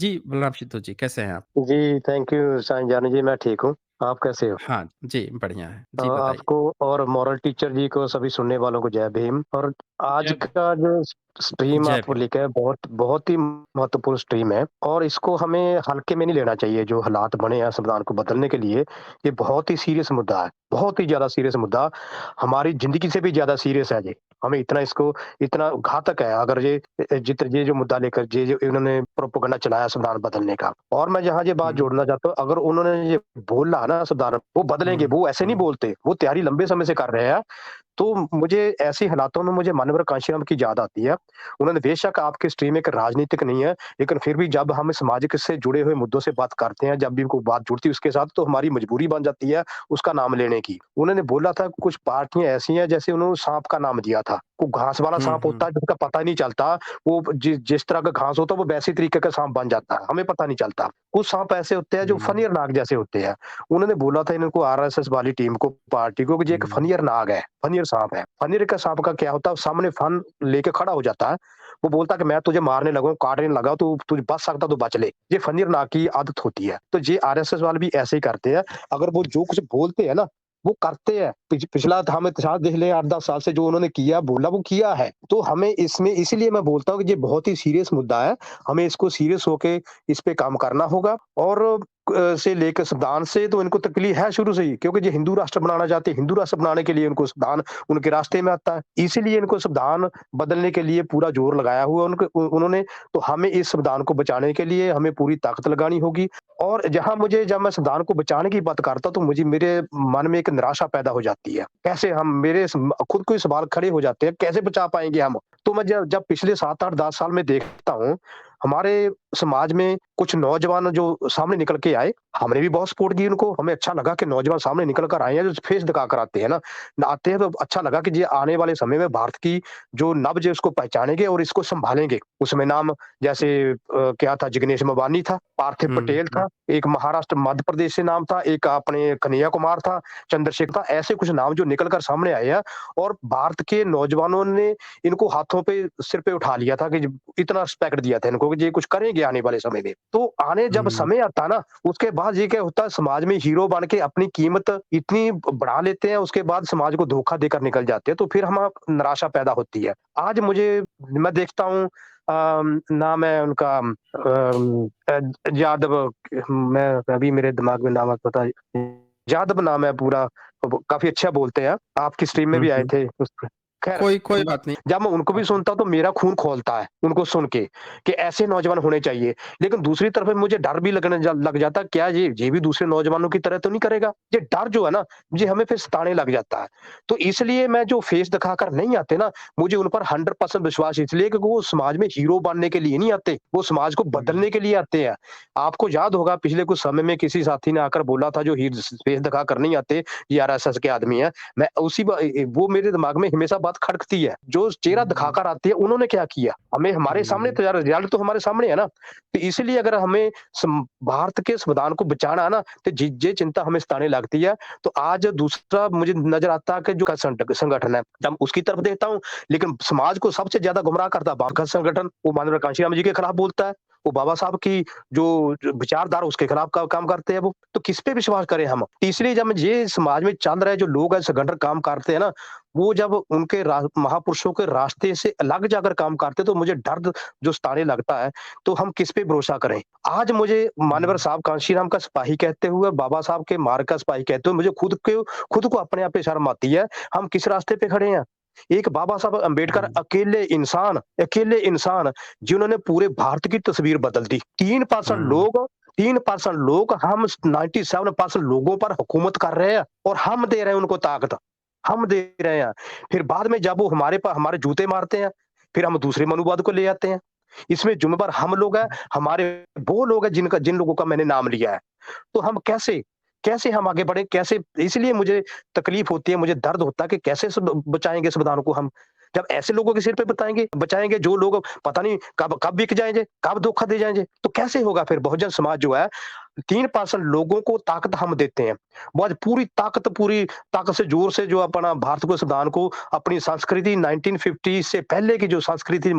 जी, बलराम सिद्धू जी, कैसे हैं आप? जी, थैंक यू साईं जानी जी, मैं ठीक हूँ। आप कैसे हो? हाँ, जी, बढ़िया है। जी, बताइए। आपको और मॉरल टीचर जी को सभी सुनने वालों को जय भीम। और आज जय भीम। का जो स्ट्रीम जय आप भीम। लेके आए बहुत बहुत ही महत्वपूर्ण स्ट्रीम है और इसको हमें हल्के में नहीं लेना चाहिए। जो हालात बने हैं संविधान को बदलने के लिए, ये बहुत ही सीरियस मुद्दा है, बहुत ही ज़्यादा सीरियस मुद्दा, हमारी ज़िंदगी से भी ज़्यादा सीरियस है ये। हमें इतना इसको इतना घातक है अगर ये जो मुद्दा लेकर ये जो इन्होंने प्रोपेगेंडा चलाया संविधान बदलने का। और मैं यहाँ ये बात हुँ, जोड़ना चाहता हूँ, अगर उन्होंने ये बोला ना संविधान वो बदलेंगे, हुँ, वो ऐसे नहीं हुँ, बोलते, वो तैयारी लंबे समय से कर रहे हैं। तो मुझे ऐसे हालातों में मुझे मानव कांशीराम की याद आती है। उन्होंने बेशक आपके स्ट्रीम एक राजनीतिक नहीं है, लेकिन फिर भी जब हम सामाजिक से जुड़े हुए मुद्दों से बात करते हैं, जब भी कोई बात जुड़ती है उसके साथ, तो हमारी मजबूरी बन जाती है उसका नाम लेने की। उन्होंने बोला था कुछ पार्टियाँ ऐसी हैं जैसे उन्होंने साँप का नाम दिया था। वो घास वाला हुँ, साँप होता हुँ, है जिसका पता नहीं चलता, वो जिस तरह का घास होता है वो वैसे तरीके का साँप बन जाता है, हमें पता नहीं चलता। कुछ साँप ऐसे होते हैं जो हुँ, फ़नियर नाग जैसे होते हैं। उन्होंने बोला था इनको आरएसएस वाली टीम को, पार्टी को, कि ये एक हुँ, फ़नियर नाग है, फ़नियर साँप है। फ़नियर का साँप का क्या होता है, सामने फन लेके खड़ा हो जाता है। वो बोलता है कि मैं तुझे मारने लगा हूँ, काटने लगा, तू तू बच सकता तो बच ले। ये फ़नियर नाग की आदत होती है। तो ये आरएसएस वाले भी ऐसे ही करते हैं। अगर वो जो कुछ बोलते हैं ना, वो करते हैं। पिछला हम इतिहास देख लें 8-10 साल से जो उन्होंने किया, बोला वो किया है। तो हमें इसमें इसीलिए मैं बोलता हूँ कि ये बहुत ही सीरियस मुद्दा है। हमें इसको सीरियस होके इस पे काम करना होगा और से लेकर संविधान से तो इनको तकलीफ है शुरू से ही, क्योंकि ये हिंदू राष्ट्र बनाना चाहते हैं। हिंदू राष्ट्र बनाने के लिए इनको संविधान उनके रास्ते में आता है। इसीलिए इनको संविधान बदलने के लिए पूरा जोर लगाया हुआ है उन्होंने। तो हमें इस संविधान को बचाने के लिए हमें पूरी ताकत लगानी होगी। और जब मैं संविधान को बचाने की बात करता हूँ, तो मुझे मेरे मन में एक निराशा पैदा हो जाती है। कैसे हम मेरे खुद को ही सवाल खड़े हो जाते हैं, कैसे बचा पाएँगे हम? तो मैं जब जब पिछले 7, 8, 10 साल में देखता हूँ, हमारे समाज में कुछ नौजवान जो सामने निकल के आए, हमने भी बहुत सपोर्ट की उनको। हमें अच्छा लगा कि नौजवान सामने निकल कर आए हैं, जो फेस दिखा कर आते हैं ना। आते हैं तो अच्छा लगा कि ये आने वाले समय में भारत की जो नब्ज है उसको पहचानेंगे और इसको सँभालेंगे। उसमें नाम जैसे क्या था, जिग्नेश मेवानी था, पार्थिव हुँ, पटेल हुँ, था, एक महाराष्ट्र मध्य प्रदेश से नाम था, एक अपने कन्हैया कुमार था, चंद्रशेखर था। ऐसे कुछ नाम जो निकल कर सामने आए हैं और भारत के नौजवानों ने इनको हाथों पे सिर पे उठा लिया था कि इतना रिस्पेक्ट दिया था इनको कि ये कुछ करेंगे आने वाले समय में। तो आने जब हुँ, समय आता है ना, उसके बाद ये क्या होता है, समाज में हीरो बन के अपनी कीमत इतनी बढ़ा लेते हैं, उसके बाद समाज को धोखा देकर निकल जाते हैं, तो फिर हम निराशा पैदा होती है। आज मैं देखता हूँ नाम है उनका यादव, मैं अभी मेरे दिमाग में नाम पता यादव नाम है पूरा, काफ़ी अच्छा बोलते हैं, आपकी स्ट्रीम में हुँ, भी आए हुँ। थे। खैर, कोई कोई मैं बात नहीं। जब मैं उनको भी आप सुनता हूँ तो मेरा खून खौलता है, उनको सुन के, कि ऐसे नौजवान होने चाहिए। लेकिन दूसरी तरफ मुझे डर भी लग जाता है, क्या ये भी दूसरे नौजवानों की तरह तो नहीं करेगा? ये डर जो है ना, ये हमें फिर सताने लग जाता है। तो इसलिए मैं जो फेस दिखाकर नहीं आते ना, मुझे उन पर 100% विश्वास इसलिए क्योंकि वो समाज में हीरो बनने के लिए नहीं आते, वो समाज को हुँ, बदलने के लिए आते हैं। आपको याद होगा पिछले कुछ समय में किसी साथी ने आकर बोला था, जो फेस दिखाकर नहीं आते, ये आरएसएस के आदमी हैं। मैं उसी ब ए ए वो मेरे दिमाग में हमेशा बात खटकती है। जो चेहरा हुँ, दिखाकर आती है, उन्होंने क्या किया? हमें हमारे सामने हुँ, तो यार रिज़ल्ट तो हमारे सामने है ना। तो इसलिए अगर हमें भारत के संविधान को बचाना है ना, तो ये चिंता हमें सताने लगती है। तो आज दूसरा मुझे नज़र आता है कि जो संगठन है, जब उसकी तरफ देखता हूँ, लेकिन समाज को सबसे ज़्यादा गुमराह करता है बापका संगठन। वो माननीय कांशीराम जी के खिलाफ बोलता है। वो बाबा साहब की जो विचारधारा उसके खिलाफ का काम करते हैं वो। तो किस पे विश्वास करें हम? इसलिए जब ये समाज में चल रहे जो लोग हैं, संगठन काम करते हैं ना, वो जब उनके महापुरुषों के रास्ते से अलग जाकर काम करते हैं, तो मुझे डर जो सताने लगता है, तो हम किस पे भरोसा करें? आज मुझे मानवर हुँ, साहब कांशीराम का सिपाही कहते हुए, बाबा साहब के मार्ग का सिपाही कहते हुए मुझे खुद को अपने आप पे शर्म आती है। हम किस रास्ते पे खड़े हैं? एक बाबा साहब अम्बेडकर हुँ, अकेले इंसान जिन्होंने पूरे भारत की तस्वीर बदल दी। हुँ, 3% लोग हम 97% लोगों पर हुकूमत कर रहे हैं और हम दे रहे हैं उनको ताकत। हम दे रहे हैं। फिर बाद में जब वो हमारे जूते मारते हैं, फिर हम दूसरे मनुवाद को ले आते हैं। इसमें ज़िम्मेदार हम लोग हैं, हमारे वो लोग हैं जिन लोगों का मैंने नाम लिया है। तो हम कैसे कैसे हम आगे बढ़ें? कैसे? इसलिए मुझे तकलीफ होती है, मुझे दर्द होता है कि कैसे बचाएँगे संविधान को हम? जब ऐसे लोगों के सिर पे बचाएँगे जो लोग पता नहीं कब कब बिक जाएँगे, कब धोखा दे जाएँगे, तो कैसे होगा फिर बहुजन समाज जो है, 3% लोगों को ताकत हम देते हैं। वो आज पूरी ताकत से ज़ोर से जो अपना भारत को संविधान को अपनी संस्कृति 1950 से पहले की जो संस्कृति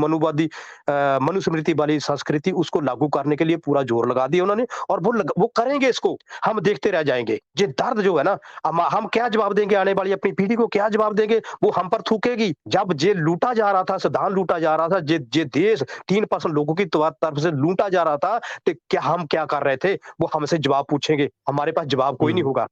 मनुस्मृति वाली संस्कृति उसको लागू करने के लिए पूरा ज़ोर लगा दिया उन्होंने और वो करेंगे इसको। हम देखते रह जाएँगे। ये दर्द जो है ना हम क्या जवाब देंगे आने वाली अपनी पीढ़ी को क्या जवाब देंगे? वो हम पर थूकेगी। जब ये लूटा जा रहा था, संविधान लूटा जा रहा था, ये देश 3% लोगों की तरफ से लूटा जा रहा था, तो क्या हम क्या कर रहे थे? वो हमसे जवाब पूछेंगे। हमारे पास जवाब कोई नहीं हुँ। होगा।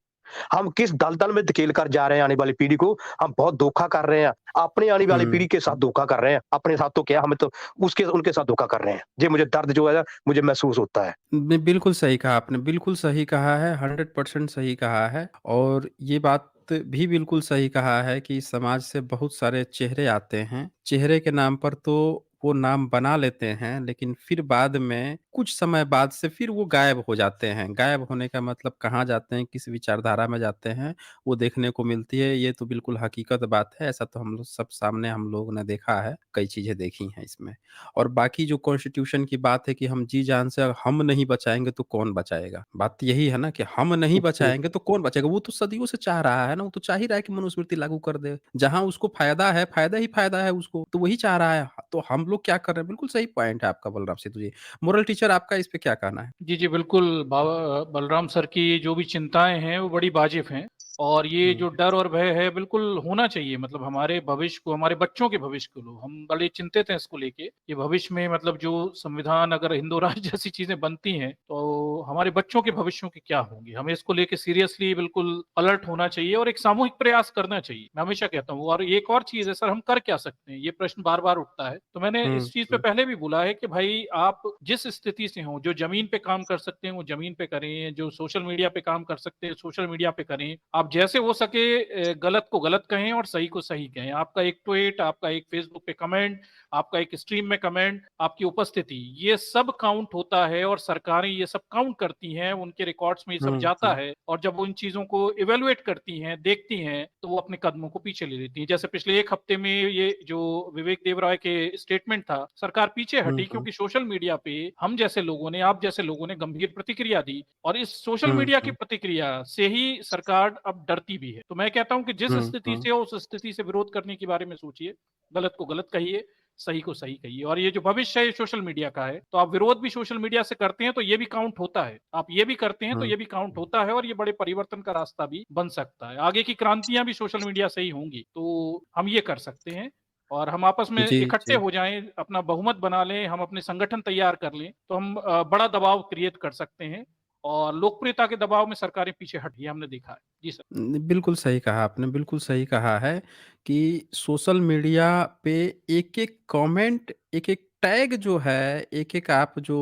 हम किस दलदल में धकेल कर जा रहे हैं आने वाली पीढ़ी को, हम बहुत धोखा कर रहे हैं। अपनी आने वाली हुँ। पीढ़ी के साथ धोखा कर रहे हैं। अपने साथ तो क्या, हमें तो उसके उनके साथ धोखा कर रहे हैं। ये मुझे दर्द जो है ना, मुझे महसूस होता है। बिल्कुल सही कहा आपने, बिल्कुल सही कहा है, 100% सही कहा है और ये बात भी बिल्कुल सही कहा है कि समाज से बहुत सारे चेहरे आते हैं। चेहरे के नाम पर तो वो नाम बना लेते हैं, लेकिन फिर बाद में कुछ समय बाद से फिर वो गायब हो जाते हैं। गायब होने का मतलब कहाँ जाते हैं, किस विचारधारा में जाते हैं, वो देखने को मिलती है। ये तो बिल्कुल हकीकत बात है, ऐसा तो हम लोग सब सामने हम लोगों ने देखा है, कई चीज़ें देखी हैं इसमें। और बाकी जो कॉन्स्टिट्यूशन की बात है कि हम जी-जान से हम नहीं बचाएँगे तो कौन बचाएगा? बात तो यही है ना कि हम नहीं जी। बचाएँगे तो कौन बचाएगा? वो तो सदियों से चाह रहा है ना, वो तो चाह ही रहा है कि मनुस्मृति लागू कर दे। जहाँ उसको फ़ायदा है, फ़ायदा ही फ़ायदा है उसको, तो वही चाह रहा है। तो हम लोग क्या कर रहे हैं? बिल्कुल सही पॉइंट है आपका बलराम सेठू जी। मोरल टीचर आपका इस पे क्या कहना है? जी, जी, बिल्कुल बलराम सर की जो भी चिंताएँ हैं, वो बड़ी वाजिब हैं और ये हुँ, जो डर और भय है, बिल्कुल होना चाहिए मतलब हमारे भविष्य को, हमारे बच्चों के भविष्य को हम बड़े चिंतित हैं इसको लेके कि भविष्य में मतलब जो संविधान अगर हिंदू राष्ट्र जैसी चीज़ें बनती हैं, तो हमारे बच्चों के भविष्यों के क्या होंगे? हमें इसको लेके सीरियसली बिल्कुल अलर्ट होना चाहिए और एक सामूहिक प्रयास करना चाहिए। मैं हमेशा कहता हूँ और एक और चीज़ है सर, हम कर क्या सकते हैं? ये प्रश्न बार-बार उठता है। तो मैंने हुँ, इस चीज़ पे हुँ, पहले भी बोला है कि भाई आप जिस स्थिति से हों, जो ज़मीन पे काम कर सकते हैं, वो ज़मीन पे करें, जो सोशल मीडिया पे काम कर सकते हैं, सोशल मीडिया पे करें। आप जैसे हो सके गलत को गलत कहें और सही को सही कहें। आपका एक ट्वीट, आपका एक फेसबुक पे कमेंट, आपका एक स्ट्रीम में कमेंट, आपकी उपस्थिति, ये सब काउंट होता है और सरकारें ये सब काउंट करती हैं, उनके रिकॉर्ड्स में ये सब हुँ, जाता हुँ, है और जब वो इन चीज़ों को इवैल्यूएट करती हैं, देखती हैं, तो वो अपने कदमों को पीछे ले लेती हैं। जैसे पिछले 1 हफ्ते में ये जो विवेक देवराय के स्टेटमेंट था, सरकार पीछे हुँ, हटी हुँ, क्योंकि सोशल मीडिया पे हम जैसे लोगों ने, आप जैसे लोगों ने गंभीर प्रतिक्रिया दी और इस सोशल हुँ, मीडिया की हुँ, प्रतिक्रिया से ही सरकार अब डरती भी है। तो मैं कहता हूँ कि जिस हुँ, स्थिति हुँ। से हो, उस स्थिति से विरोध करने के बारे में सोचिए, गलत को गलत कहिए, सही को सही कहिए और ये जो भविष्य है ये सोशल मीडिया का है, तो आप विरोध भी सोशल मीडिया से करते हैं तो ये भी काउंट होता है। आप ये भी करते हैं तो हुँ, ये भी काउंट होता है और ये बड़े परिवर्तन का रास्ता भी बन सकता है। आगे की क्रांतियाँ भी सोशल मीडिया से ही होंगी, तो हम ये कर सकते हैं और हम आपस में जी, इकट्ठे जी। हो जाएँ, अपना बहुमत बना लें, हम अपने संगठन तैयार कर लें, तो हम बड़ा दबाव क्रिएट कर सकते हैं और लोकप्रियता के दबाव में सरकारें पीछे हटी है, हमने देखा है। जी सर। बिल्कुल सही कहा आपने, बिल्कुल सही कहा है कि सोशल मीडिया पे एक-एक कमेंट, एक-एक टैग जो है, एक-एक आप जो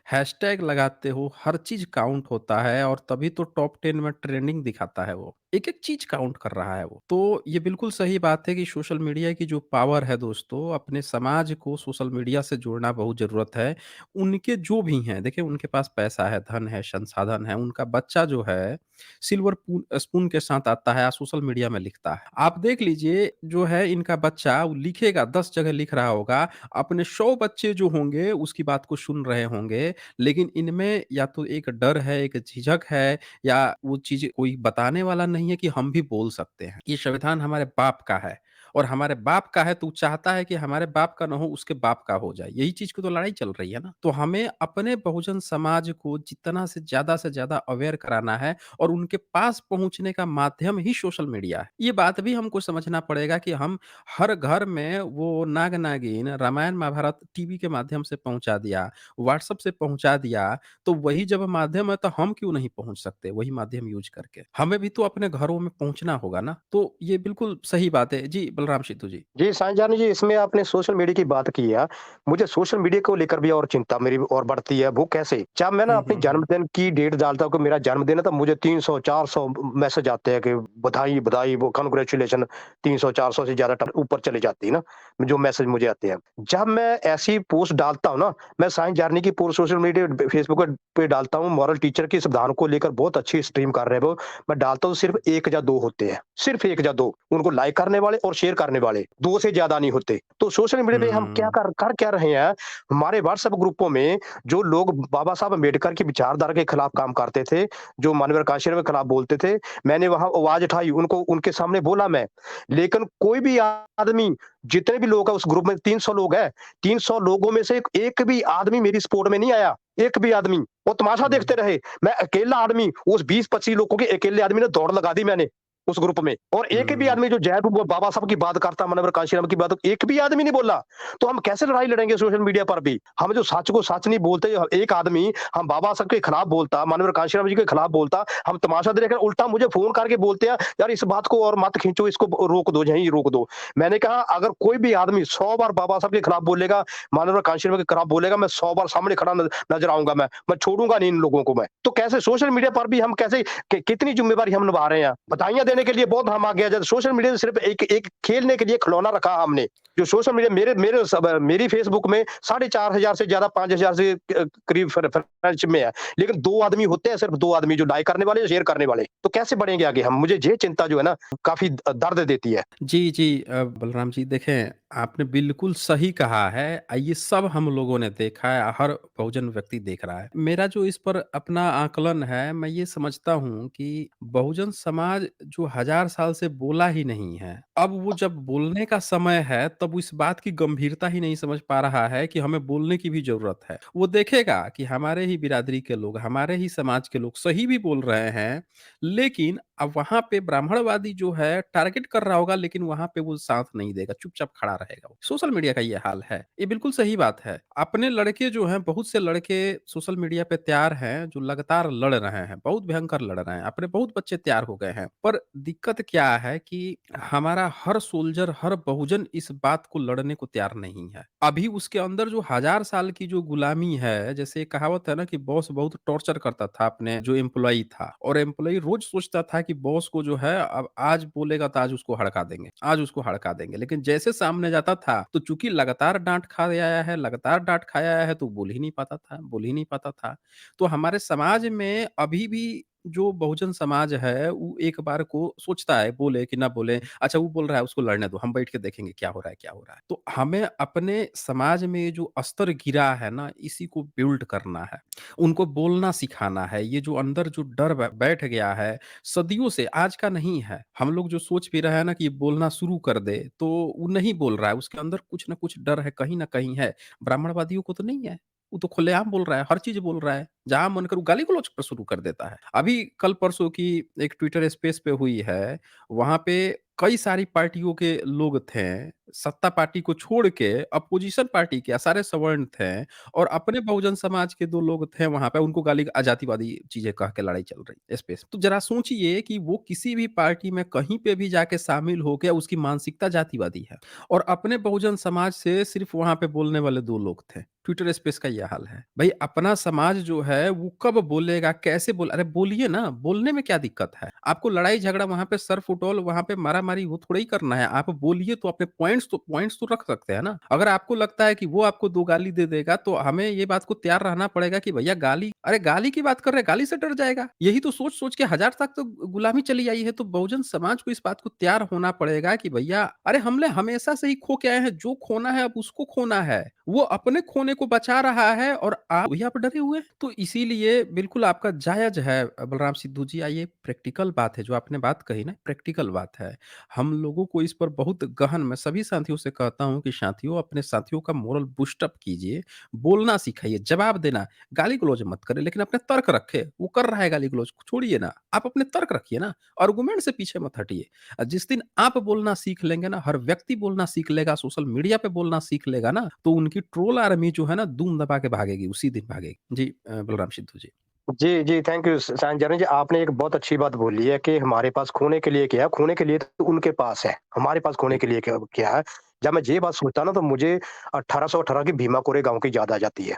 हैशटैग लगाते हो, हर चीज़ काउंट होता है और तभी तो टॉप 10 में ट्रेंडिंग दिखाता है वो। एक-एक चीज़ काउंट कर रहा है वो। तो ये बिल्कुल सही बात है कि सोशल मीडिया की जो पावर है दोस्तों, अपने समाज को सोशल मीडिया से जोड़ना बहुत ज़रूरत है। उनके जो भी हैं, देखिए उनके पास पैसा है, धन है, संसाधन है, उनका बच्चा जो है सिल्वर स्पून के साथ आता है, सोशल मीडिया में लिखता है। आप देख लीजिए जो है इनका बच्चा वो लिखेगा 10 जगह लिख रहा होगा, अपने 100 बच्चे जो होंगे उसकी बात को सुन रहे होंगे, लेकिन इनमें या तो एक डर है, एक झिझक है या वो चीज़ कोई बताने वाला नहीं है कि हम भी बोल सकते हैं। ये संविधान हमारे बाप का है और हमारे बाप का है तो वो चाहता है कि हमारे बाप का ना हो उसके बाप का हो जाए। यही चीज़ की तो लड़ाई चल रही है ना। तो हमें अपने बहुजन समाज को जितना से ज़्यादा अवेयर कराना है और उनके पास पहुँचने का माध्यम ही सोशल मीडिया है। ये बात भी हमको समझना पड़ेगा कि हम हर घर में वो नाग-नागिन, रामायण-महाभारत टीवी के माध्यम से पहुँचा दिया, व्हाट्सएप से पहुँचा दिया, तो वही जब माध्यम है तो हम क्यों नहीं पहुँच सकते वही माध्यम यूज़ करके? हमें भी तो अपने घरों में पहुँचना होगा ना। तो ये बिल्कुल सही बात है। जी, बलराम सिद्धू जी। जी, साईं जी, इसमें आपने सोशल मीडिया की बात की है। मुझे सोशल मीडिया को लेकर भी और चिंता मेरी और बढ़ती है, वो कैसे? जब मैं ना हुँ, अपने हुँ, हुँ। जन्मदिन की डेट डालता हूँ कि मेरा जन्मदिन है, तो मुझे 300-400 मैसेज आते हैं कि बधाई, बधाई, वो कांग्रेचुलेशन 300-400 से ज़्यादा ट ऊपर चली जाती है ना, जो मैसेज मुझे आते हैं। जब मैं ऐसी पोस्ट डालता हूँ ना, मैं साईं जारनी की पोस्ट सोशल मीडिया फेसबुक पे डालता हूँ, मॉरल टीचर के संविधान को लेकर बहुत अच्छी स्ट्रीम कर रहे हैं वो। मैं डालता हूँ सिर्फ़ 1 या 2 होते हैं, सिर्फ़ 1 या 2 उनको लाइक करने वाले और शेयर शेयर करने वाले, 2 से ज़्यादा नहीं होते। तो सोशल मीडिया पे हम क्या हुँ। कर क्या रहे हैं, हमारे व्हाट्सएप ग्रुपों में जो लोग बाबा साहब अम्बेडकर की विचारधारा के खिलाफ काम करते थे, जो मानवाधिकार के खिलाफ बोलते थे, मैंने वहाँ आवाज़ उठाई, उनको उनके सामने बोला मैं। लेकिन कोई भी आदमी, जितने भी लोग हैं उस ग्रुप में 300 लोग हैं, 300 लोगों में से एक भी आदमी मेरी सपोर्ट में नहीं आया, एक भी आदमी। वो तमाशा देखते हुँ। रहे। मैं अकेला आदमी, उस 20-25 लोगों के अकेले आदमी ने दौड़ लगा दी मैंने, उस ग्रुप में। और एक भी हुँ। आदमी जो जय बाबा साहब की बात करता, मानव कांशीराम की बात, एक भी आदमी नहीं बोला। तो हम कैसे लड़ाई लड़ेंगे सोशल मीडिया पर भी? हम जो सच को सच नहीं बोलते, एक आदमी हम बाबा साहब के खिलाफ बोलता, मानव कांशीराम जी के खिलाफ बोलता, हम तमाशा देख रहे, उल्टा मुझे फ़ोन करके बोलते हैं, "यार इस बात को और मत खींचो, इसको रोक दो, यहीं रोक दो।" मैंने कहा अगर कोई भी आदमी 100 बार बाबा साहब के खिलाफ बोलेगा, मानव कांशीराम के खिलाफ बोलेगा, मैं 100 बार सामने खड़ा नज़र आऊँगा मैं छोड़ूँगा नहीं इन लोगों को मैं। तो कैसे सोशल मीडिया पर भी हम कैसे कितनी ज़िम्मेदारी हम निभा रहे हैं? बधाइयाँ देने के लिए बहुत हम आगे आ जाते, सोशल मीडिया सिर्फ़ एक एक खेलने के लिए खिलौना रखा हमने। जो सोशल मीडिया मेरी फ़ेसबुक में 4,500 से ज़्यादा 5,000 से करीब फ्रेंडशिप में है। लेकिन 2 आदमी होते हैं, सिर्फ़ 2 आदमी जो लाइक करने वाले, शेयर करने वाले। तो कैसे बढ़ेंगे आगे हम? मुझे ये चिंता जो है ना काफ़ी दर्द देती है। जी, जी। बलराम जी देखें, आपने बिल्कुल सही कहा है। ये सब हम लोगों ने देखा है, हर बहुजन व्यक्ति देख रहा है। मेरा जो इस पर अपना आकलन है, मैं ये समझता हूँ कि बहुजन समाज जो हज़ार साल से बोला ही नहीं है, अब वो जब बोलने का समय है, तब वो इस बात की गंभीरता ही नहीं समझ पा रहा है कि हमें बोलने की भी ज़रूरत है। वो देखेगा कि हमारे ही बिरादरी के लोग, हमारे ही समाज के लोग सही भी बोल रहे हैं, लेकिन अब वहाँ पे ब्राह्मणवादी जो है टारगेट कर रहा होगा, लेकिन वहाँ पे वो साथ नहीं देगा, चुपचाप खड़ा रहेगा वो। सोशल मीडिया का ये हाल है। ये बिल्कुल सही बात है। अपने लड़के जो हैं, बहुत से लड़के सोशल मीडिया पे तैयार हैं, जो लगातार लड़ रहे हैं, बहुत भयंकर लड़ रहे हैं। अपने बहुत बच्चे तैयार हो गए हैं। पर दिक्कत क्या है कि हमारा हर सोल्जर, हर बहुजन इस बात को लड़ने को तैयार नहीं है। अभी उसके अंदर जो हज़ार साल की जो गुलामी है, जैसे एक कहावत है ना कि बॉस बहुत टॉर्चर करता था अपने जो एम्प्लॉयी था, और एम्प्लॉयी रोज़ सोचता था कि बॉस को जो है अब आज बोलेगा तो आज उसको हड़का देंगे, आज उसको हड़का देंगे। लेकिन जैसे सामने जाता था, तो चूँकि लगातार डाँट खाया आया है, लगातार डाँट खाया आया है, तो बोल ही नहीं पाता था, बोल ही नहीं पाता था। तो हमारे समाज में अभी भी जो बहुजन समाज है, वो एक बार को सोचता है, बोले कि ना बोले, अच्छा वो बोल रहा है उसको लड़ने दो, हम बैठ के देखेंगे क्या हो रहा है, क्या हो रहा है। तो हमें अपने समाज में ये जो स्तर गिरा है ना, इसी को बिल्ड करना है। उनको बोलना सिखाना है। ये जो अंदर जो डर बैठ गया है, सदियों से, आज का नहीं है। हम लोग जो सोच भी रहे हैं ना कि ये बोलना शुरू कर दे, तो वो नहीं बोल रहा है। उसके अंदर कुछ न कुछ डर है, कहीं न कहीं है। ब्राह्मणवादियों को तो नहीं है। वो तो खुलेआम बोल रहा है, हर चीज़ बोल रहा है। जहाँ मन करे वो गाली-गलौच पर शुरू कर देता है। अभी कल-परसों की एक ट्विटर स्पेस पे हुई है, वहाँ पे कई सारी पार्टियों के लोग थे। सत्ता पार्टी को छोड़ के अपोज़िशन पार्टी के सारे सवर्ण थे, और अपने बहुजन समाज के 2 लोग थे वहाँ पे, उनको गाली जातिवादी चीज़ें कह के लड़ाई चल रही स्पेस। तो ज़रा सोचिए कि वो किसी भी पार्टी में कहीं पे भी जाके शामिल हो गया, उसकी मानसिकता जातिवादी है। और अपने बहुजन समाज से सिर्फ़ वहाँ पे बोलने वाले 2 लोग थे। ट्विटर स्पेस का ये हाल है। भई अपना समाज जो है वो कब बोलेगा, कैसे अरे बोलिए ना, बोलने में क्या दिक्कत है? आपको लड़ाई-झगड़ा वहाँ पे सर-फुटौल, वहाँ पे मारा-मारी वो थोड़ा ही करना है। आप बोलिए तो अपने पॉइंट्स तो रख सकते हैं ना। अगर आपको लगता है कि वो आपको 2 गाली दे देगा, तो हमें ये बात को तैयार रहना पड़ेगा कि भैया गाली, अरे गाली की बात कर रहे हैं, गाली से डर जाएगा। यही तो सोच-सोच के हज़ार तक तो गुलामी चली आई है, तो बहुजन समाज को इस बात को तैयार होना पड़ेगा कि भैया, अरे हमने हमेशा से ही खो के आए हैं, जो खोना है अब उसको खोना है। वो अपने खोने को बचा रहा है और आप भी आप डरे हुए हैं। तो इसीलिए बिल्कुल आपका जायज़ है बलराम सिद्धू जी, आइए प्रैक्टिकल बात है, जो आपने बात कही ना, प्रैक्टिकल बात है। हम लोगों को इस पर बहुत गहन, मैं सभी साथियों से कहता हूँ कि साथियों, अपने साथियों का मोरल बूस्ट अप कीजिए, बोलना सिखाइए, जवाब देना, गाली-गलौज मत करें, लेकिन अपने तर्क रखें। वो कर रहा है गाली-गलौज, छोड़िए ना, आप अपने तर्क रखिए ना, आर्गुमेंट से पीछे मत हटिए। जिस दिन आप बोलना सीख लेंगे ना, हर व्यक्ति बोलना सीख लेगा, सोशल मीडिया पे बोलना सीख लेगा ना, तो उनकी ट्रोल आर्मी जो है ना, दुम दबा के भागेगी, उसी दिन भागेगी। जी बलराम सिद्धू जी। जी, जी, थैंक यू सायंजन जी, आपने एक बहुत अच्छी बात बोली है कि हमारे पास खोने के लिए क्या है, खोने के लिए तो उनके पास है, हमारे पास खोने जी। के लिए क्या क्या है? जब मैं ये बात सोचता हूँ ना तो मुझे 1818 की भीमा कोरे गाँव की याद आ जाती है।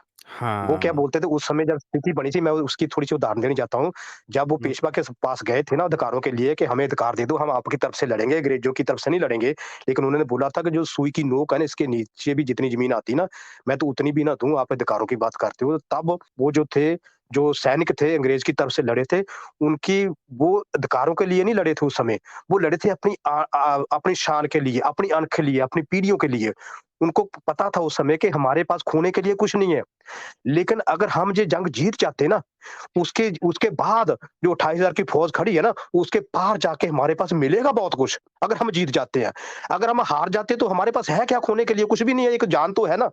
वो क्या हाँ। बोलते थे उस समय जब स्थिति बनी थी, मैं उसकी थोड़ी-सी उदाहरण देना चाहता हूँ। जब वो हुँ। पेशवा के पास गए थे ना अधिकारों के लिए कि हमें अधिकार दे दो, हम आपकी तरफ से लड़ेंगे, अंग्रेजों की तरफ से नहीं लड़ेंगे। लेकिन उन्होंने बोला था कि जो सुई की नोक है ना, इसके नीचे भी जितनी ज़मीन आती है ना, मैं तो उतनी भी ना दूँ, आप अधिकारों की बात करते हो। तब वो जो थे जो सैनिक थे अंग्रेज की तरफ से लड़े थे, उनकी वो अधिकारों के लिए नहीं लड़े थे उस समय, वो लड़े थे अपनी शान के लिए, अपनी अन के लिए, अपनी पीढ़ियों के लिए। उनको पता था उस समय कि हमारे पास खोने के लिए कुछ नहीं है। लेकिन अगर हम ये जंग जीत जाते ना, उसके उसके बाद जो 28,000 की फ़ौज खड़ी है ना, उसके पार जाके हमारे पास मिलेगा बहुत कुछ, अगर हम जीत जाते हैं। अगर हम हार जाते तो हमारे पास है क्या खोने के लिए? कुछ भी नहीं है, एक जान तो है ना।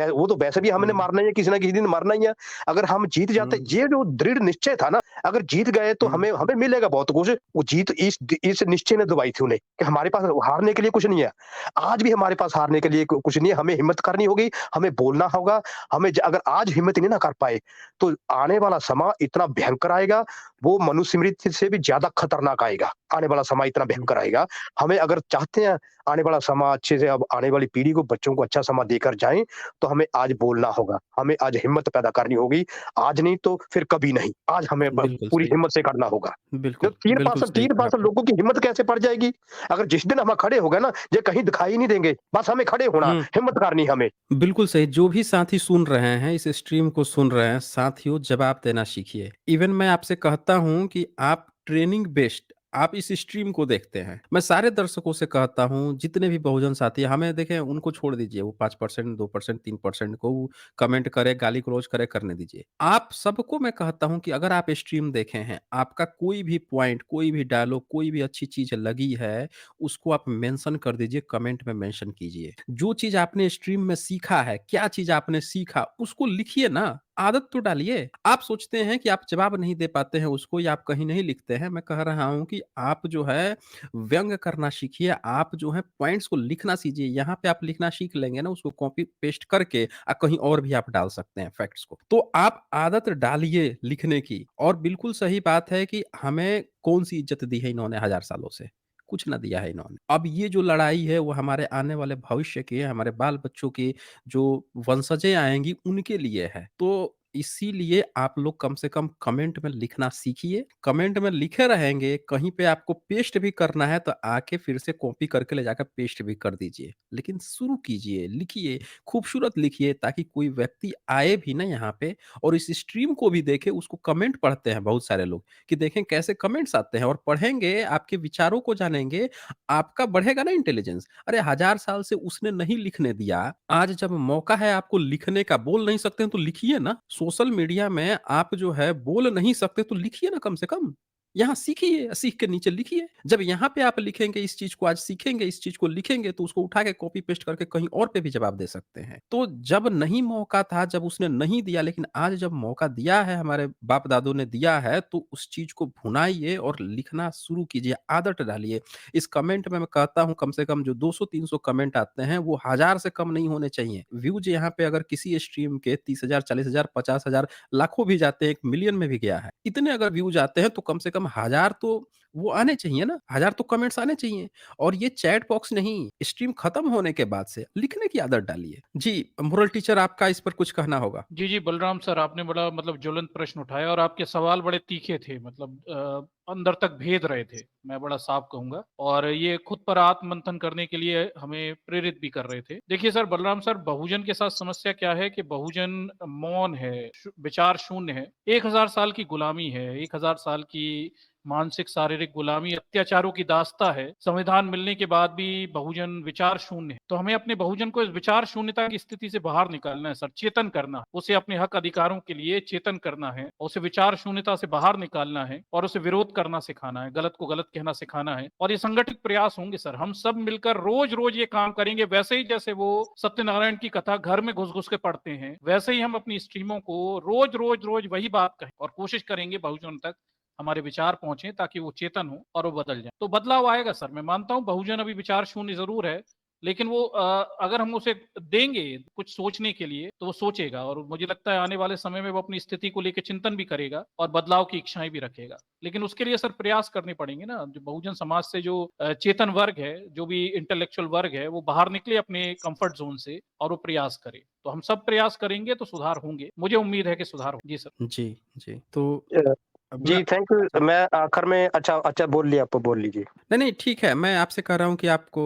वो तो वैसे भी हमने हुँ, मारना ही है, किसी न किसी दिन मरना ही है। अगर हम जीत जाते, हुँ, ये जो दृढ़ निश्चय था ना, अगर जीत गए तो हुँ, हमें हमें मिलेगा बहुत कुछ। वो जीत इस निश्चय ने दबाई थी उन्हें कि हमारे पास हारने के लिए कुछ नहीं है। आज भी हमारे पास हारने के लिए कुछ नहीं है, हमें हिम्मत करनी होगी, हमें बोलना होगा। हमें अगर आज हिम्मत नहीं ना कर पाए, तो आने वाला समा इतना भयंकर आएगा, वो मनुस्मृति से भी ज्यादा खतरनाक आएगा। आने वाला समा इतना हुँ। भयंकर आएगा। हमें अगर चाहते हैं आने वाला समा अच्छे से, अब आने वाली पीढ़ी को, बच्चों को अच्छा समा देकर जाएं, तो हमें आज बोलना होगा, हमें आज हिम्मत पैदा करनी होगी। आज नहीं तो फिर कभी नहीं, आज हमें बिल्कुल पूरी सही। हिम्मत से करना होगा। जो बिल्कुल, तीर बिल्कुल पासल सही तीर कहा पासल आपने। लोगों की हिम्मत कैसे पड़ जाएगी? अगर जिस दिन हम खड़े हो गए ना, ये कहीं दिखाई नहीं देंगे। बस हमें खड़े होना, हुँ। हिम्मत करनी हमें। बिल्कुल सही। जो भी साथी सुन रहे हैं, इस स्ट्रीम को सुन रहे हैं, साथियों जवाब देना सीखिए। इवन मैं आपसे कहता हूँ कि आप ट्रेनिंग बेस्ड आप इस स्ट्रीम को देखते हैं। मैं सारे दर्शकों से कहता हूँ, जितने भी बहुजन साथी हैं, हमें देखें उनको छोड़ दीजिए, वो 5% 2% 3% को वो कमेंट करे, गाली-गलौज करे, करने दीजिए। आप सबको मैं कहता हूँ कि अगर आप स्ट्रीम देखे हैं, आपका कोई भी पॉइंट, कोई भी डायलॉग, कोई भी अच्छी चीज़ लगी है, उसको आप मेंशन कर दीजिए, कमेंट में मेंशन कीजिए। जो चीज़ आपने स्ट्रीम में सीखा है, क्या चीज़ आपने सीखा, उसको लिखिए ना, आदत तो डालिए। आप सोचते हैं कि आप जवाब नहीं दे पाते हैं उसको या आप कहीं नहीं लिखते हैं, मैं कह रहा हूँ कि आप जो है व्यंग करना सीखिए, आप जो है पॉइंट्स को लिखना सीखिए। यहाँ पे आप लिखना सीख लेंगे ना, उसको कॉपी पेस्ट करके कहीं और भी आप डाल सकते हैं फैक्ट्स को। तो आप आदत डालिए लिखने की और बिल्कुल सही बात है कि हमें कौन-सी इज़्ज़त दी है इन्होंने हज़ार सालों से। कुछ ना दिया है इन्होंने। अब ये जो लड़ाई है वो हमारे आने वाले भविष्य की है, हमारे बाल-बच्चों की जो वंशजें आएँगी उनके लिए है। तो इसीलिए आप लोग कम से कम कमेंट में लिखना सीखिए। कमेंट में लिखे रहेंगे, कहीं पे आपको पेस्ट भी करना है तो आके फिर से कॉपी करके ले जाकर पेस्ट भी कर दीजिए। लेकिन शुरू कीजिए, लिखिए, खूबसूरत लिखिए ताकि कोई व्यक्ति आए भी ना यहाँ पे और इस स्ट्रीम को भी देखे, उसको कमेंट पढ़ते हैं बहुत सारे लोग। कि देखें कैसे कमेंट्स आते हैं और पढ़ेंगे, आपके विचारों को जानेंगे, आपका बढ़ेगा ना इंटेलिजेंस। अरे हज़ार साल से उसने नहीं लिखने दिया, आज जब मौका है आपको लिखने का, बोल नहीं सकते हैं तो लिखिए ना। सोशल मीडिया में आप जो है बोल नहीं सकते तो लिखिए ना कम से कम। यहाँ सीखिए, सीख के नीचे लिखिए। जब यहाँ पे आप लिखेंगे इस चीज़ को आज सीखेंगे, इस चीज़ को लिखेंगे तो उसको उठा के कॉपी पेस्ट करके कहीं और पे भी जवाब दे सकते हैं। तो जब नहीं मौका था, जब उसने नहीं दिया लेकिन आज जब मौका दिया है, हमारे बाप-दादों ने दिया है तो उस चीज़ को भुनाइए और लिखना शुरू कीजिए, आदत डालिए। इस कमेंट में मैं कहता हूँ कम से कम जो 200-300 कमेंट आते हैं वो 1000 से कम नहीं होने चाहिए। व्यूज़ यहाँ पे अगर किसी स्ट्रीम के 30,000, 40,000, 50,000 लाखों भी जाते हैं, 1 मिलियन में भी गया है। इतने अगर व्यूज़ आते हैं तो कम से कम 1000 तो वो आने चाहिए ना, 1000 तो कमेंट्स आने चाहिए। और ये चैट बॉक्स नहीं, स्ट्रीम खत्म होने के बाद से लिखने की आदत डालिए। जी, मोरल टीचर आपका इस पर कुछ कहना होगा? जी, जी, बलराम सर, आपने बड़ा मतलब ज्वलंत प्रश्न उठाया और आपके सवाल बड़े तीखे थे, मतलब अंदर तक भेद रहे थे, मैं बड़ा साफ कहूँगा, और ये खुद पर आत्ममंथन करने के लिए हमें प्रेरित भी कर रहे थे। देखिए सर, बलराम सर, बहुजन के साथ समस्या क्या है कि बहुजन मौन है, विचार शून्य है, 1000 साल की गुलामी है, 1000 साल की मानसिक शारीरिक गुलामी, अत्याचारों की दास्ता है। संविधान मिलने के बाद भी बहुजन विचार शून्य है। तो हमें अपने बहुजन को इस विचार शून्यता की स्थिति से बाहर निकालना है सर, चेतन करना है। उसे अपने हक अधिकारों के लिए चेतन करना है, उसे विचार शून्यता से बाहर निकालना है और उसे विरोध करना सिखाना है, गलत को गलत कहना सिखाना है। और ये संगठित प्रयास होंगे सर, हम सब मिलकर रोज रोज ये काम करेंगे, वैसे ही जैसे वो सत्यनारायण की कथा घर में घुस घुस के पढ़ते हैं, वैसे ही हम अपनी स्ट्रीमों को रोज रोज रोज वही बात कहें और कोशिश करेंगे बहुजन तक हमारे विचार पहुंचे ताकि वो चेतन हो और वो बदल जाए। तो बदलाव आएगा सर, मैं मानता हूं बहुजन अभी विचार शून्य जरूर है, लेकिन वो अगर हम उसे देंगे कुछ सोचने के लिए तो वो सोचेगा, और मुझे लगता है आने वाले समय में वो अपनी स्थिति को लेकर चिंतन भी करेगा और बदलाव की इच्छाएं भी रखेगा। लेकिन उसके लिए सर प्रयास करने पड़ेंगे ना, जो बहुजन समाज से जो चेतन वर्ग है, जो भी इंटेलेक्चुअल वर्ग है, वो बाहर निकले अपने कंफर्ट जोन से और वो प्रयास करे। तो हम सब प्रयास करेंगे तो सुधार होंगे, मुझे उम्मीद है कि सुधार हो। जी सर। जी, जी। तो अ, अब मैं जी, थैंक यू। मैं आखिर में अच्छा अच्छा बोल लिया, आप बोल लीजिए। नहीं, नहीं ठीक है, मैं आपसे कह रहा हूँ कि आपको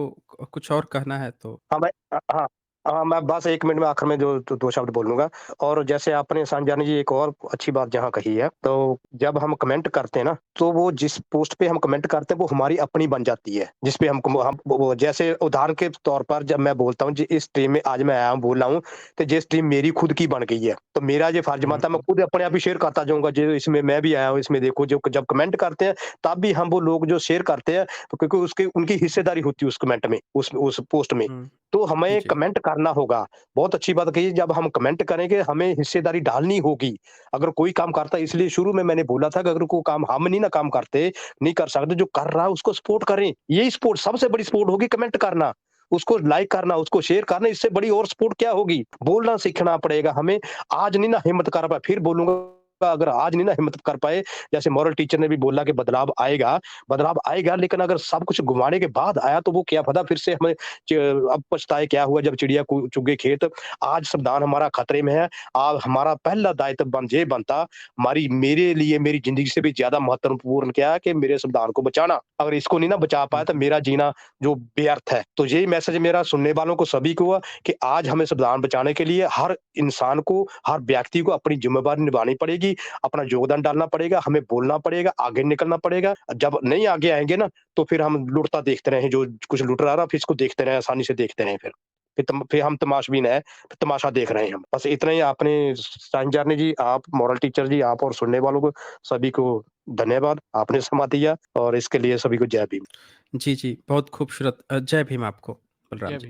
कुछ और कहना है तो हाँ, मैं हाँ, हाँ, मैं बस 1 मिनट में आखिर में जो 2 शब्द बोलूँगा। और जैसे आपने संजय जी एक और अच्छी बात जहाँ कही है, तो जब हम कमेंट करते हैं ना, तो वो जिस पोस्ट पे हम कमेंट करते हैं, वो हमारी अपनी बन जाती है। जिस पे हम वो जैसे उदाहरण के तौर पर जब मैं बोलता हूँ जी इस स्ट्रीम में आज मैं आया हूँ, बोल रहा हूँ, तो ये स्ट्रीम मेरी खुद की बन गई है। तो मेरा ये फर्ज हुँ, बनता है मैं हुँ। खुद अपने आप ही शेयर करता जाऊँगा, जो इसमें मैं भी आया हूँ, इसमें देखो जो जब कमेंट करते हैं, तब भी हम वो लोग जो शेयर करते हैं, तो क्योंकि उसकी उनकी हिस्सेदारी होती है उस कमेंट में, उस पोस्ट में। हुँ, तो हमें जी। कमेंट करना होगा। बहुत अच्छी बात कही, जब हम कमेंट करेंगे हमें हिस्सेदारी डालनी होगी। अगर कोई काम करता है, इसलिए शुरू में मैंने बोला था कि अगर कोई काम हम नहीं ना काम करते, नहीं कर सकते, जो कर रहा है उसको सपोर्ट करें। यही सपोर्ट सबसे बड़ी सपोर्ट होगी, कमेंट करना, उसको लाइक करना, उसको शेयर करना, इससे बड़ी और सपोर्ट क्या होगी? बोलना सीखना पड़ेगा हमें। आज नहीं ना हिम्मत कर पाए, फिर बोलूँगा, अगर आज नहीं ना हिम्मत कर पाए, जैसे मॉरल टीचर ने भी बोला कि बदलाव आएगा, लेकिन अगर सब कुछ गँवाने के बाद आया तो वो क्या पता फिर से हमें च अब पछताए क्या हुआ जब चिड़िया कू चुग गई खेत। आज संविधान हमारा खतरे में है। हमारा पहला दायित्व ये बनता, हमारी मेरे लिए मेरी ज़िंदगी से भी ज़्यादा महत्वपूर्ण क्या है कि मेरे संविधान को बचाना। अगर इसको नहीं ना बचा हुँ, पाया तो हुँ। मेरा जीना जो व्यर्थ है। तो यही मैसेज मेरा सुनने वालों को सभी को है कि आज हमें संविधान बचाने के लिए हर इंसान को, हर व्यक्ति को अपनी ज़िम्मेदारी निभानी पड़ेगी, अपना योगदान डालना पड़ेगा, हमें बोलना पड़ेगा, आगे निकलना पड़ेगा। जब नहीं आगे आएँगे ना, तो फिर हम लुटता देखते रहें, जो कुछ लुट रहा है ना, फिर इसको देखते रहें, आसानी से देखते रहें फिर। फिर हम तमाशबीन हैं, तमाशा देख रहे हैं हम। बस इतना ही आपने साइंस जर्नी जी, आप मॉरल टीचर जी, आप और सुनने वालों को सभी को धन्यवाद। आपने समय दिया और इसके लिए सभी को जय भीम। जी, जी, बहुत खूबसूरत जय भीम आपको, बलराम जय जी। भीम।